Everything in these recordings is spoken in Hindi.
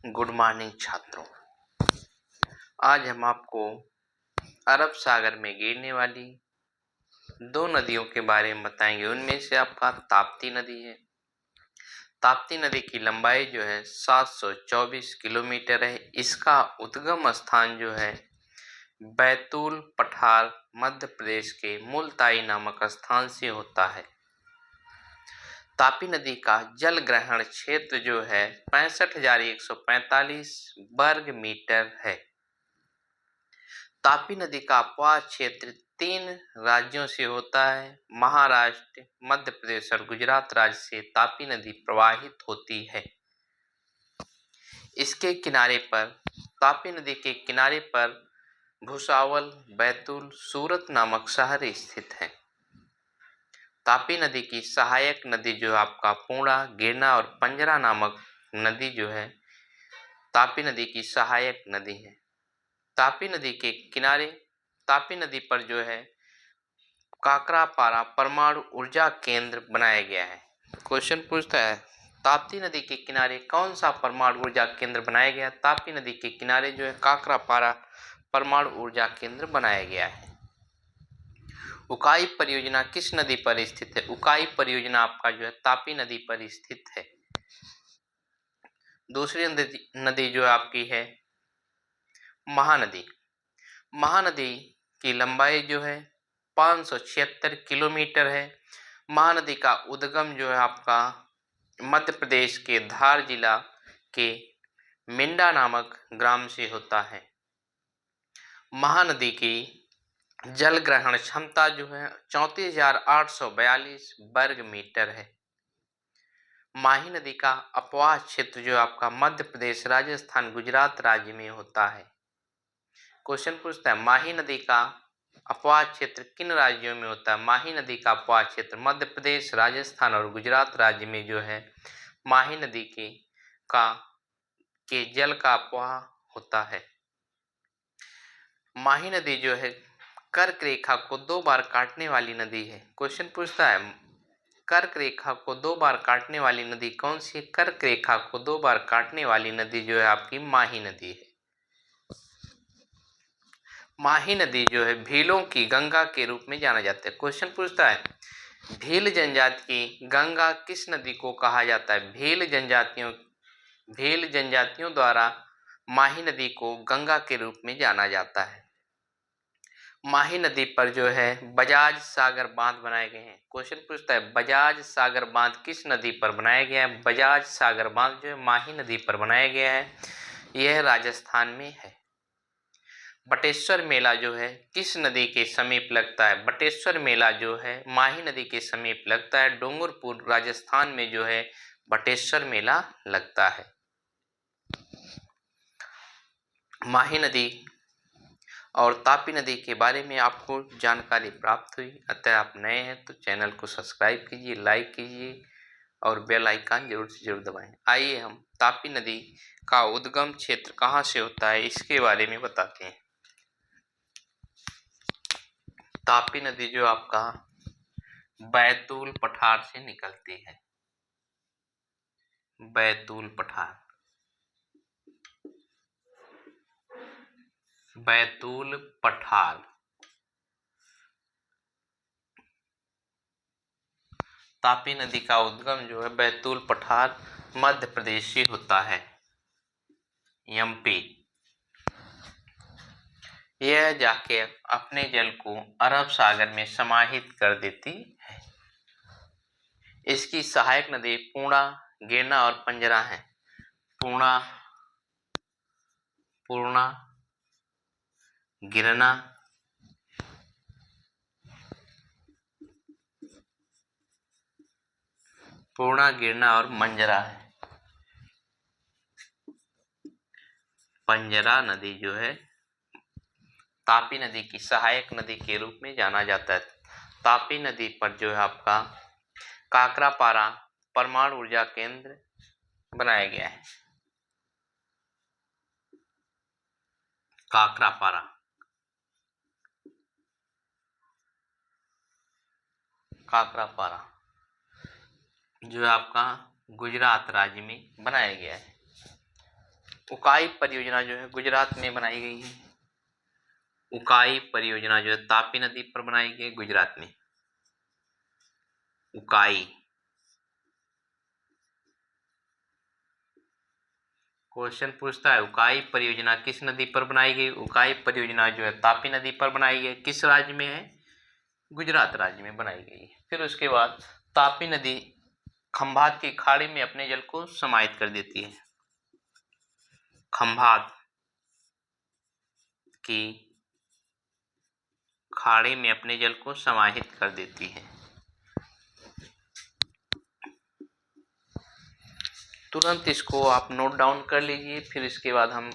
गुड मॉर्निंग छात्रों। आज हम आपको अरब सागर में गिरने वाली दो नदियों के बारे में बताएंगे। उनमें से आपका ताप्ती नदी है। ताप्ती नदी की लंबाई जो है 724 किलोमीटर है। इसका उद्गम स्थान जो है बैतूल पठार मध्य प्रदेश के मुल्ताई नामक स्थान से होता है। तापी नदी का जल ग्रहण क्षेत्र जो है 65,145 वर्ग मीटर है। तापी नदी का अपवाह क्षेत्र 3 राज्यों से होता है। महाराष्ट्र, मध्य प्रदेश और गुजरात राज्य से तापी नदी प्रवाहित होती है। इसके किनारे पर, तापी नदी के किनारे पर भुसावल, बैतूल, सूरत नामक शहर स्थित है। तापी नदी की सहायक नदी जो आपका पूर्णा, गिरना और पंजरा नामक नदी जो है तापी नदी की सहायक नदी है। तापी नदी के किनारे, तापी नदी पर जो है काकरापारा परमाणु ऊर्जा केंद्र बनाया गया है। क्वेश्चन पूछता है ताप्ती नदी के किनारे कौन सा परमाणु ऊर्जा केंद्र बनाया गया है? ताप्ती नदी के किनारे जो है काकरापारा परमाणु ऊर्जा केंद्र बनाया गया है। उकाई परियोजना किस नदी पर स्थित है? उकाई परियोजना आपका जो है तापी नदी पर स्थित है। दूसरी नदी जो आपकी है महानदी। महानदी की लंबाई जो है 576 किलोमीटर है। महानदी का उद्गम जो है आपका मध्य प्रदेश के धार जिला के मिंडा नामक ग्राम से होता है। महानदी की जल ग्रहण क्षमता जो है 34,842 वर्ग मीटर है। माही नदी का अपवाह क्षेत्र जो आपका मध्य प्रदेश, राजस्थान, गुजरात राज्य में होता है। क्वेश्चन पूछता है माही नदी का अपवाह क्षेत्र किन राज्यों में होता है? माही नदी का अपवाह क्षेत्र मध्य प्रदेश, राजस्थान और गुजरात राज्य में जो है माही नदी के जल का अपवाह होता है। माही नदी जो है कर्क रेखा को 2 बार काटने वाली नदी है। क्वेश्चन पूछता है कर्क रेखा को 2 बार काटने वाली नदी कौन सी है? कर्क रेखा को 2 बार काटने वाली नदी जो है आपकी माही नदी है। माही नदी जो है भीलों की गंगा के रूप में जाना जाता है। क्वेश्चन पूछता है भील जनजाति की गंगा किस नदी को कहा जाता है? भील जनजातियों द्वारा माही नदी को गंगा के रूप में जाना जाता है। माही नदी पर जो है बजाज सागर बांध बनाए गए हैं। क्वेश्चन पूछता है बजाज सागर बांध किस नदी पर बनाया गया है? बजाज सागर बांध जो है माही नदी पर बनाया गया है। यह राजस्थान में है। बटेश्वर मेला जो है किस नदी के समीप लगता है? बटेश्वर मेला जो है माही नदी के समीप लगता है। डूंगरपुर राजस्थान में जो है बटेश्वर मेला लगता है। माही नदी और तापी नदी के बारे में आपको जानकारी प्राप्त हुई। अतः आप नए हैं तो चैनल को सब्सक्राइब कीजिए, लाइक कीजिए और बेल आइकन जरूर से जरूर दबाएं। आइए हम तापी नदी का उद्गम क्षेत्र कहाँ से होता है इसके बारे में बताते हैं। तापी नदी जो आपका बैतूल पठार से निकलती है। बैतूल पठार, बैतूल पठार। तापी नदी का उद्गम जो है बैतूल पठार मध्य प्रदेश से होता है, एमपी। यह जाके अपने जल को अरब सागर में समाहित कर देती है। इसकी सहायक नदी पूर्णा, गिरना और पंजरा है। पूर्णा, गिरना, पूर्णा, गिरना और मंजरा है। पंजरा नदी जो है तापी नदी की सहायक नदी के रूप में जाना जाता है। तापी नदी पर जो है आपका काकरापारा परमाणु ऊर्जा केंद्र बनाया गया है। काकरापारा, काकरापारा जो है आपका गुजरात राज्य में बनाया गया है। उकाई परियोजना जो है गुजरात में बनाई गई है। उकाई परियोजना जो है तापी नदी पर बनाई गई है गुजरात में। उकाई, क्वेश्चन पूछता है उकाई परियोजना किस नदी पर बनाई गई। उकाई परियोजना जो है तापी नदी पर बनाई गई। किस राज्य में है? गुजरात राज्य में बनाई गई है। फिर उसके बाद तापी नदी खंभात की खाड़ी में अपने जल को समाहित कर देती है। खंभात की खाड़ी में अपने जल को समाहित कर देती है। तुरंत इसको आप नोट डाउन कर लीजिए। फिर इसके बाद हम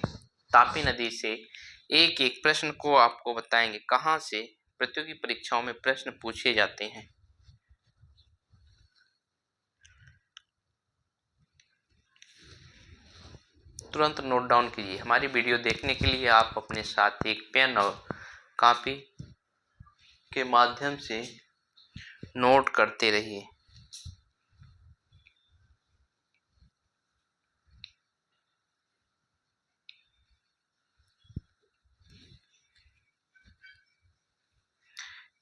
तापी नदी से एक एक प्रश्न को आपको बताएंगे कहाँ से प्रतियोगी परीक्षाओं में प्रश्न पूछे जाते हैं। तुरंत नोट डाउन कीजिए। हमारी वीडियो देखने के लिए आप अपने साथ एक पेन और कॉपी के माध्यम से नोट करते रहिए।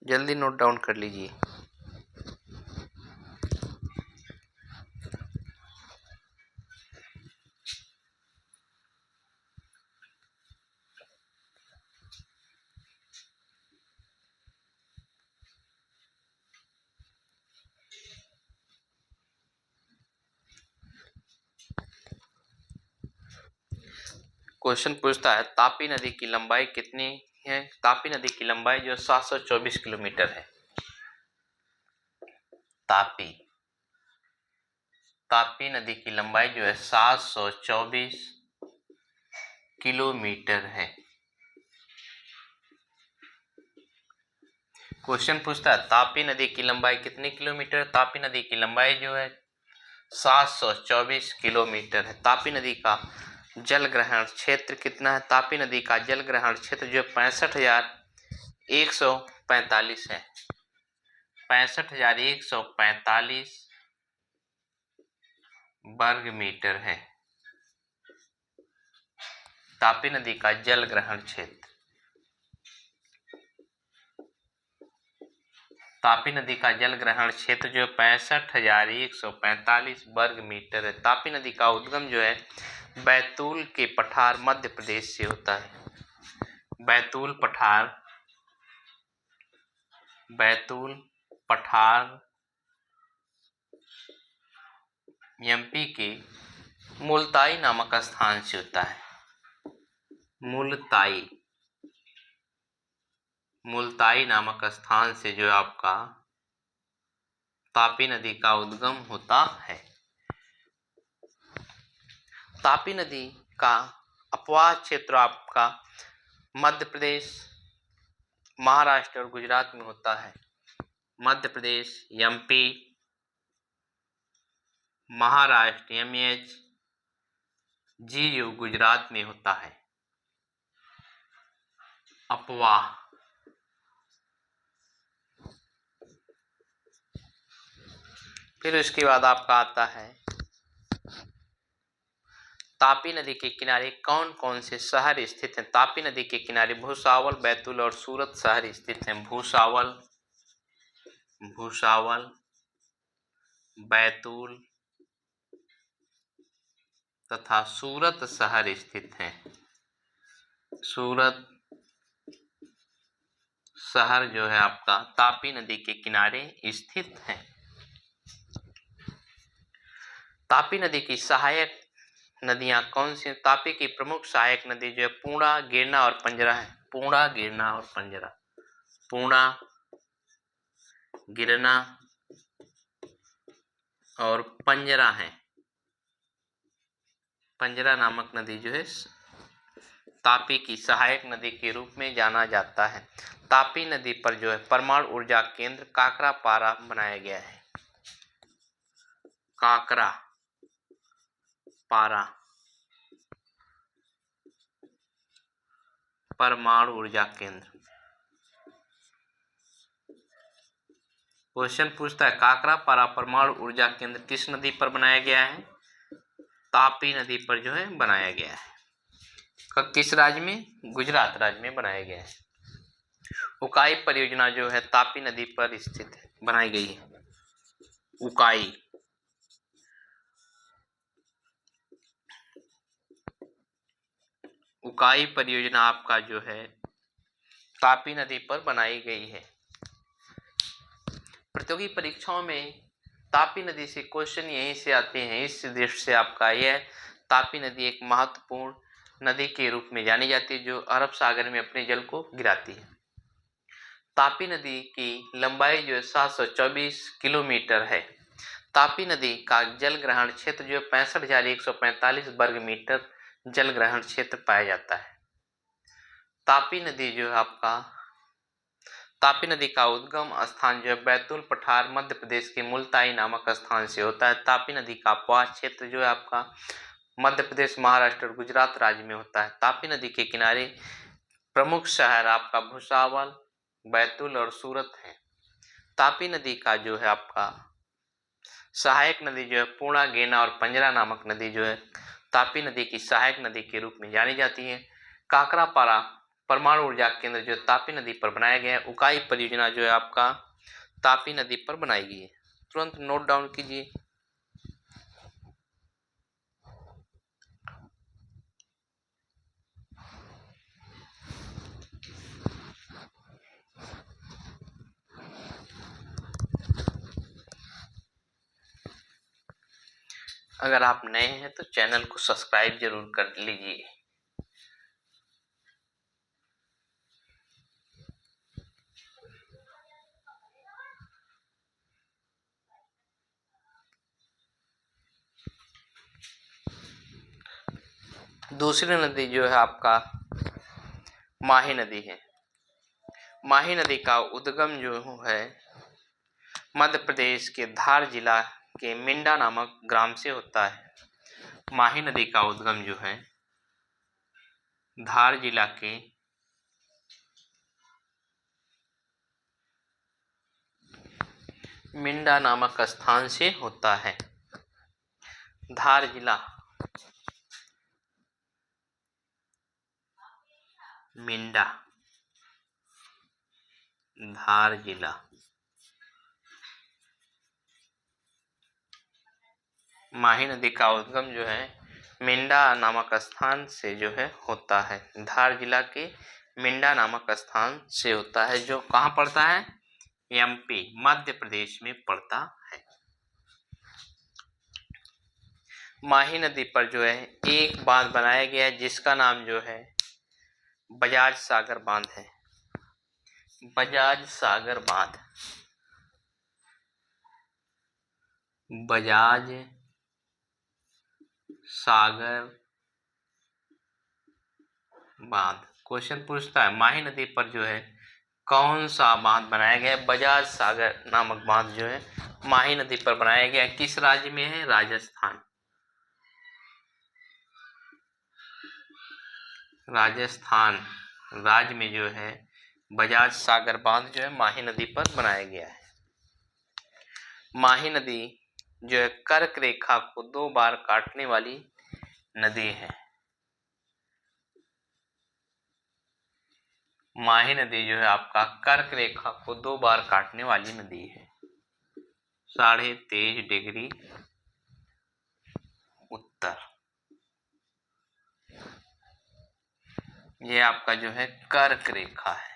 जल्दी नोट डाउन कर लीजिए। क्वेश्चन पूछता है तापी नदी की लंबाई कितनी है। तापी नदी की लंबाई जो 724 किलोमीटर है। तापी नदी की लंबाई जो है 724 किलोमीटर है। क्वेश्चन पूछता है तापी नदी की लंबाई कितनी किलोमीटर। तापी नदी की लंबाई जो है 724 किलोमीटर है। तापी नदी का जल ग्रहण क्षेत्र कितना है। तापी नदी का जल ग्रहण क्षेत्र जो 65,145 है। 65,145 वर्ग मीटर है तापी नदी का जल ग्रहण क्षेत्र। तापी नदी का जल ग्रहण क्षेत्र जो 65,145 वर्ग मीटर है। तापी नदी का उद्गम जो है बैतूल के पठार मध्य प्रदेश से होता है। बैतूल पठार एमपी के मुल्ताई नामक स्थान से होता है। मुल्ताई नामक स्थान से जो आपका तापी नदी का उद्गम होता है। तापी नदी का अपवाह क्षेत्र आपका मध्य प्रदेश, महाराष्ट्र और गुजरात में होता है। मध्य प्रदेश, एमपी, महाराष्ट्र, एमएच, जीयू गुजरात में होता है। अपवाह, फिर उसके बाद आपका आता है तापी नदी के किनारे कौन कौन से शहर स्थित हैं। तापी नदी के किनारे भुसावल, बैतूल और सूरत शहर स्थित हैं। भुसावल, बैतूल तथा सूरत शहर स्थित हैं। सूरत शहर जो है आपका तापी नदी के किनारे स्थित है। तापी नदी की सहायक नदियां कौन सी हैं। तापी की प्रमुख सहायक नदी जो है पूर्णा, गिरना और पंजरा है। पूर्णा, गिरना और पंजरा। पूर्णा, गिरना और पंजरा है। पंजरा नामक नदी जो है तापी की सहायक नदी के रूप में जाना जाता है। तापी नदी पर जो है परमाणु ऊर्जा केंद्र काकरा पारा बनाया गया है। काकरा पारा परमाणु ऊर्जा केंद्र। क्वेश्चन पूछता है काकरा पारा परमाणु ऊर्जा केंद्र किस नदी पर बनाया गया है। तापी नदी पर जो है बनाया गया है। किस राज्य में? गुजरात राज्य में बनाया गया है। उकाई परियोजना जो है तापी नदी पर स्थित है, बनाई गई है। उकाई परियोजना आपका जो है तापी नदी पर बनाई गई है। प्रतियोगी परीक्षाओं में तापी नदी से क्वेश्चन यहीं से आते हैं। इस दृष्टि से आपका यह तापी नदी एक महत्वपूर्ण नदी के रूप में जानी जाती है जो अरब सागर में अपने जल को गिराती है। तापी नदी की लंबाई जो है 724 किलोमीटर है। तापी नदी का जल ग्रहण क्षेत्र जो 65,145 वर्ग मीटर जल ग्रहण क्षेत्र पाया जाता है। तापी नदी जो है आपका तापी नदी का उद्गम स्थान जो है बैतूल पठार मध्य प्रदेश के मुल्ताई नामक स्थान से होता है। तापी नदी का अपवाह क्षेत्र जो है आपका मध्य प्रदेश, महाराष्ट्र और गुजरात राज्य में होता है। तापी नदी के किनारे प्रमुख शहर आपका भुसावल, बैतूल और सूरत है। तापी नदी का जो है आपका सहायक नदी जो है पूर्णा, गेना और पंजरा नामक नदी जो है तापी नदी की सहायक नदी के रूप में जानी जाती है। काकरापारा परमाणु ऊर्जा केंद्र जो तापी नदी पर बनाया गया है। उकाई परियोजना जो है आपका तापी नदी पर बनाई गई है। तुरंत नोट डाउन कीजिए। अगर आप नए हैं तो चैनल को सब्सक्राइब जरूर कर लीजिए। दूसरी नदी जो है आपका माही नदी है। माही नदी का उद्गम जो है मध्य प्रदेश के धार जिला के मिंडा नामक ग्राम से होता है। माही नदी का उद्गम जो है धार जिला के मिंडा नामक स्थान से होता है। धार जिला, मिंडा, धार जिला। माही नदी का उद्गम जो है मिंडा नामक स्थान से जो है होता है। धार जिला के मिंडा नामक स्थान से होता है जो कहाँ पड़ता है? एमपी, मध्य प्रदेश में पड़ता है। माही नदी पर जो है एक बांध बनाया गया है जिसका नाम जो है बजाज सागर बांध है। बजाज सागर बांध, बजाज सागर बांध। क्वेश्चन पूछता है माही नदी पर जो है कौन सा बांध बनाया गया है? बजाज सागर नामक बांध जो है माही नदी पर बनाया गया है। किस राज्य में है? राजस्थान। राजस्थान राज्य में जो है बजाज सागर बांध जो है माही नदी पर बनाया गया है। माही नदी जो है कर्क रेखा को 2 बार काटने वाली नदी है। माही नदी जो है आपका कर्क रेखा को 2 बार काटने वाली नदी है। 23.5 डिग्री उत्तर। ये आपका जो है कर्क रेखा है।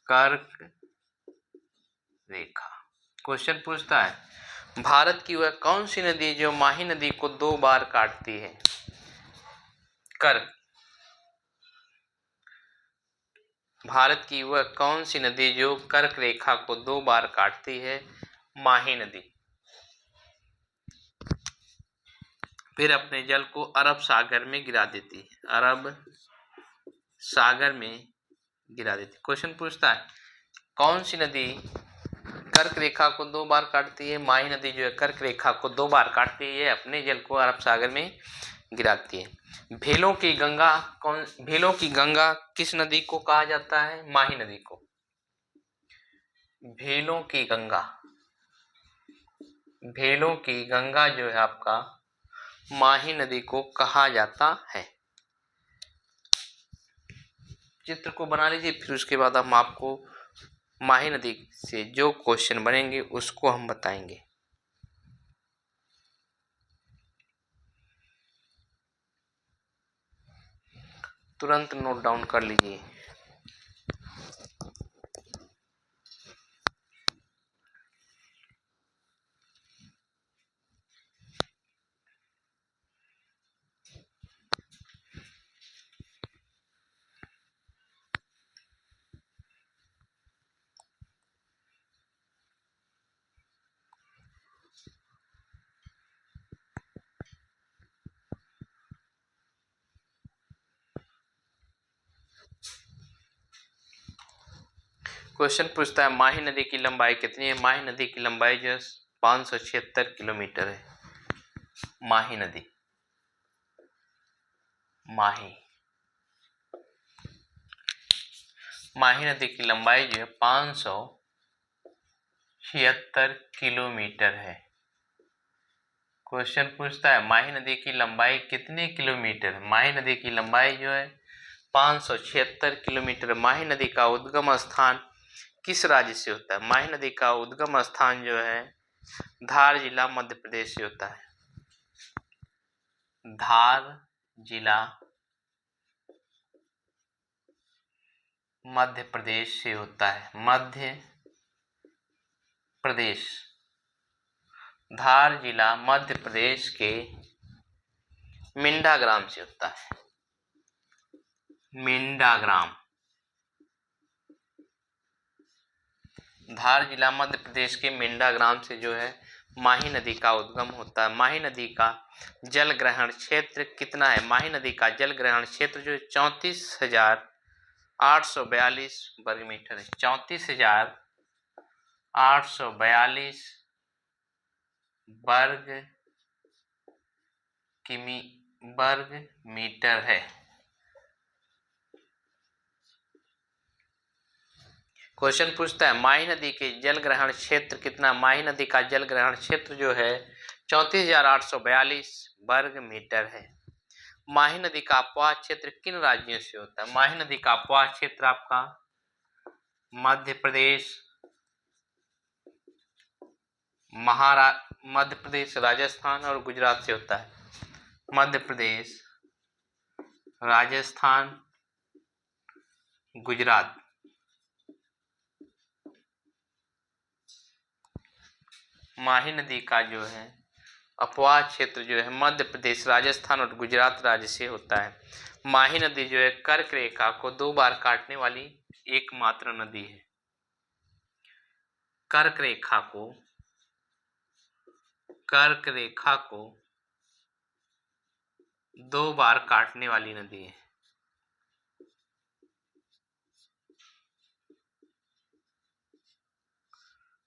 कर्क रेखा। क्वेश्चन पूछता है भारत की वह कौन सी नदी जो माही नदी को 2 बार काटती है? कर्क। भारत की वह कौन सी नदी जो कर्क रेखा को 2 बार काटती है? माही नदी। फिर अपने जल को अरब सागर में गिरा देती है। अरब सागर में गिरा देती है। क्वेश्चन पूछता है कौन सी नदी कर्क रेखा को 2 बार काटती है? माही नदी जो है कर्क रेखा को 2 बार काटती है, अपने जल को अरब सागर में गिराती है। भेलों की गंगा किस नदी को कहा जाता है? माही नदी को। भेलों की गंगा जो है आपका माही नदी को कहा जाता है? चित्र को बना लीजिए, फिर उसके बाद हम आपको माही नदी से जो क्वेश्चन बनेंगे उसको हम बताएंगे। तुरंत नोट डाउन कर लीजिए। क्वेश्चन पूछता है माही नदी की लंबाई कितनी है? माही नदी की लंबाई जो है 576 किलोमीटर है। माही नदी, माही नदी की लंबाई जो है 576 किलोमीटर है। क्वेश्चन पूछता है माही नदी की लंबाई कितने किलोमीटर? माही नदी की लंबाई जो है 576 किलोमीटर। माही नदी का उद्गम स्थान किस राज्य से होता है? माही नदी का उद्गम स्थान जो है धार जिला मध्य प्रदेश से होता है। धार जिला मध्य प्रदेश से होता है। मध्य प्रदेश, धार जिला मध्य प्रदेश के मिंडा ग्राम से होता है। मिंडा ग्राम, धार जिला मध्य प्रदेश के मिंडा ग्राम से जो है माही नदी का उद्गम होता है। माही नदी का जल ग्रहण क्षेत्र कितना है? माही नदी का जल ग्रहण क्षेत्र जो 34,842 वर्ग मीटर है। 34,842 वर्ग मीटर है। क्वेश्चन पूछता है माही नदी के जल ग्रहण क्षेत्र कितना? माही नदी का जल ग्रहण क्षेत्र जो है 34,842 वर्ग मीटर है। माही नदी का अपवाह क्षेत्र किन राज्यों से होता है? माही नदी का अपवाह क्षेत्र आपका मध्य प्रदेश, मध्य प्रदेश, राजस्थान और गुजरात से होता है। मध्य प्रदेश, राजस्थान, गुजरात। माही नदी का जो है अपवाह क्षेत्र जो है मध्य प्रदेश, राजस्थान और गुजरात राज्य से होता है। माही नदी जो है कर्क रेखा को 2 बार काटने वाली एकमात्र नदी है। कर्क रेखा को 2 बार काटने वाली नदी है।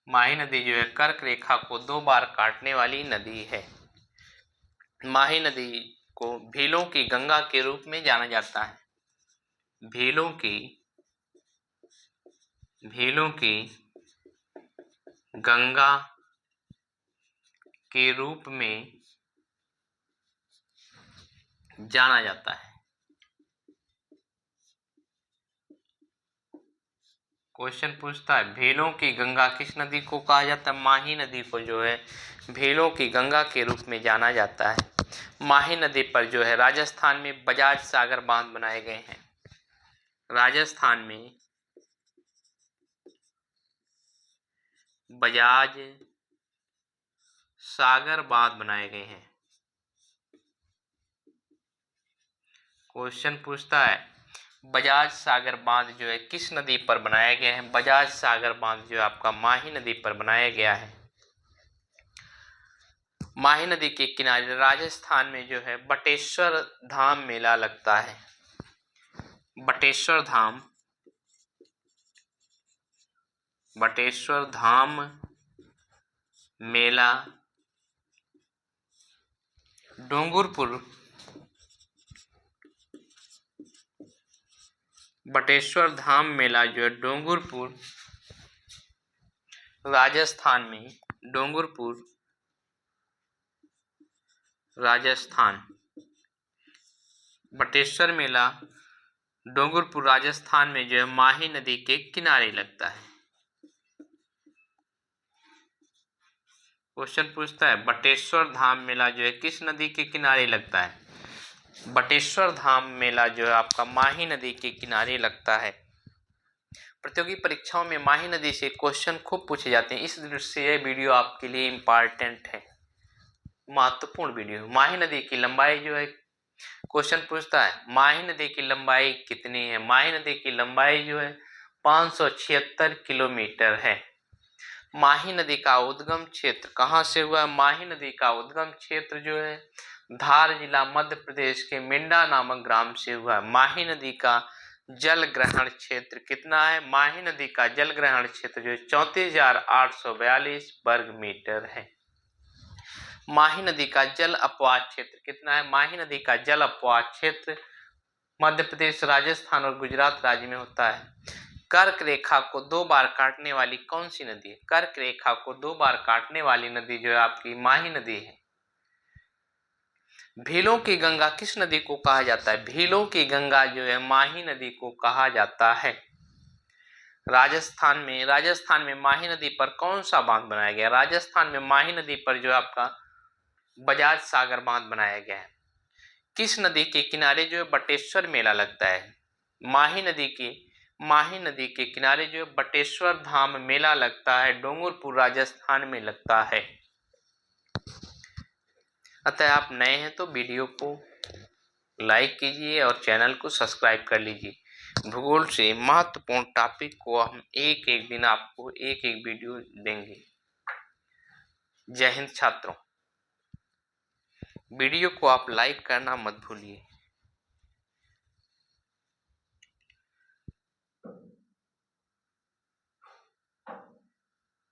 माही नदी जो है कर्क रेखा को 2 बार काटने वाली नदी है। माही नदी को भीलों की गंगा के रूप में जाना जाता है। भीलों की गंगा के रूप में जाना जाता है। क्वेश्चन पूछता है भीलों की गंगा किस नदी को कहा जाता है? माही नदी को जो है भीलों की गंगा के रूप में जाना जाता है। माही नदी पर जो है राजस्थान में बजाज सागर बांध बनाए गए हैं। राजस्थान में बजाज सागर बांध बनाए गए हैं। क्वेश्चन पूछता है बजाज सागर बांध जो है किस नदी पर बनाया गया है? बजाज सागर बांध जो है आपका माही नदी पर बनाया गया है। माही नदी के किनारे राजस्थान में जो है बटेश्वर धाम मेला लगता है। बटेश्वर धाम मेला डूंगरपुर, बटेश्वर धाम मेला जो है डूंगरपुर, राजस्थान में डूंगरपुर राजस्थान। बटेश्वर मेला डूंगरपुर राजस्थान में जो है माही नदी के किनारे लगता है। क्वेश्चन पूछता है बटेश्वर धाम मेला जो है किस नदी के किनारे लगता है? बटेश्वर धाम मेला जो है आपका माही नदी के किनारे लगता है। प्रतियोगी परीक्षाओं में माही नदी से क्वेश्चन खूब पूछे जाते हैं, इस दृष्टि से यह वीडियो आपके लिए इम्पॉर्टेंट है, महत्वपूर्ण वीडियो। माही नदी की लंबाई जो है, क्वेश्चन पूछता है माही नदी की लंबाई कितनी है? माही नदी की लंबाई जो है 576 किलोमीटर है। माही नदी का उद्गम क्षेत्र कहाँ से हुआ? माही नदी का उद्गम क्षेत्र जो है धार जिला मध्य प्रदेश के मिंडा नामक ग्राम से हुआ। माही नदी का जल ग्रहण क्षेत्र कितना है? माही नदी का जल ग्रहण क्षेत्र जो 34,842 वर्ग मीटर है। माही नदी का जल अपवाह क्षेत्र कितना है? माही नदी का जल अपवाह क्षेत्र मध्य प्रदेश, राजस्थान और गुजरात राज्य में होता है। कर्क रेखा को 2 बार काटने वाली कौन सी नदी है? कर्क रेखा को 2 बार काटने वाली नदी जो है आपकी माही नदी है। भीलों की गंगा किस नदी को कहा जाता है? भीलों की गंगा जो है माही नदी को कहा जाता है। राजस्थान में माही नदी पर कौन सा बांध बनाया गया? राजस्थान में माही नदी पर जो आपका बजाज सागर बांध बनाया गया है। किस नदी के किनारे जो है बटेश्वर मेला लगता है? माही नदी के किनारे जो बटेश्वर धाम मेला लगता है, डूंगरपुर राजस्थान में लगता है। अतः आप नए हैं तो वीडियो को लाइक कीजिए और चैनल को सब्सक्राइब कर लीजिए। भूगोल से महत्वपूर्ण टॉपिक को हम एक एक दिन आपको एक एक वीडियो देंगे। जय हिंद छात्रों। वीडियो को आप लाइक करना मत भूलिए।